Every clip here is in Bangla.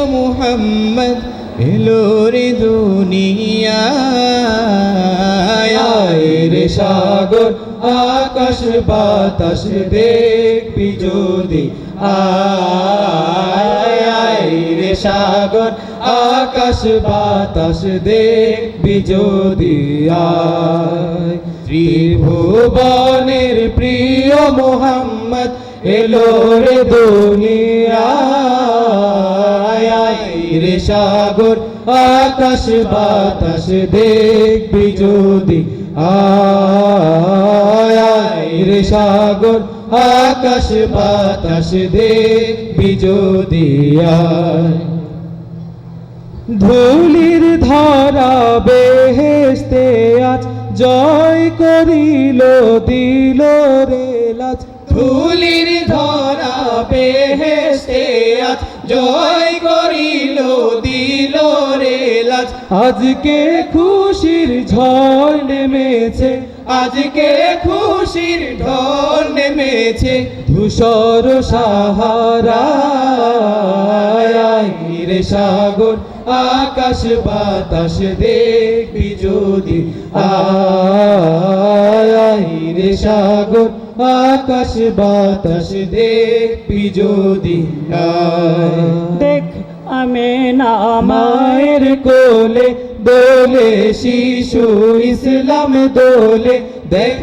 মুহাম্মদ এলো রে দুনিয়ায় রে সাগর আকাশ বাতাস দেখবি যদি আয় রে সাগর আকাশ বাতাস দেখবি যদি আয় ত্রিভুবনের প্রিয় মুহাম্মদ এলো রে দুনিয়ায় রে সাগর আকাশ বাতাস দেখবি যদি আয় রে সাগর আকাশ বাতাস দেখবি যদি আয় ধুলির ধরা বেহেশতে আজ জয় করিল দিল রে লাজ ধুলির ধরা বেহেশতে আজ জয় করিল দিল রে লাজ আজকে খুশির ঝড় নেমেছে আজকে খুশির ঢল নেমেছে ধূসর সাহারায় রে সাগর আকাশ বাতাস দেখবি যদি আয় রে সাগর আকাশ বাতাস দেখবি যদি দেখ আমেনা মায়ের কোলে দোলে শিশু ইসলাম দোলে দেখ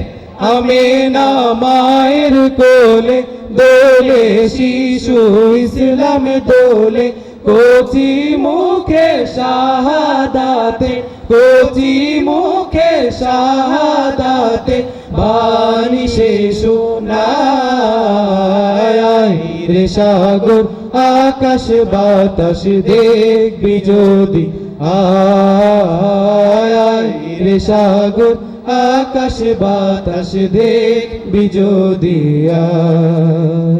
আমেনা মায়ের কোলে দোলে শিশু ইসলাম দোলে কচি মুখে শাহাদাতে কচি মুখে শাহাদাতে বাণী সে শোনায় রে সাগর আকাশ বাতাস দেখবি যদি আয় রে সাগর আকাশ বাতাস দেখবি যদি আয়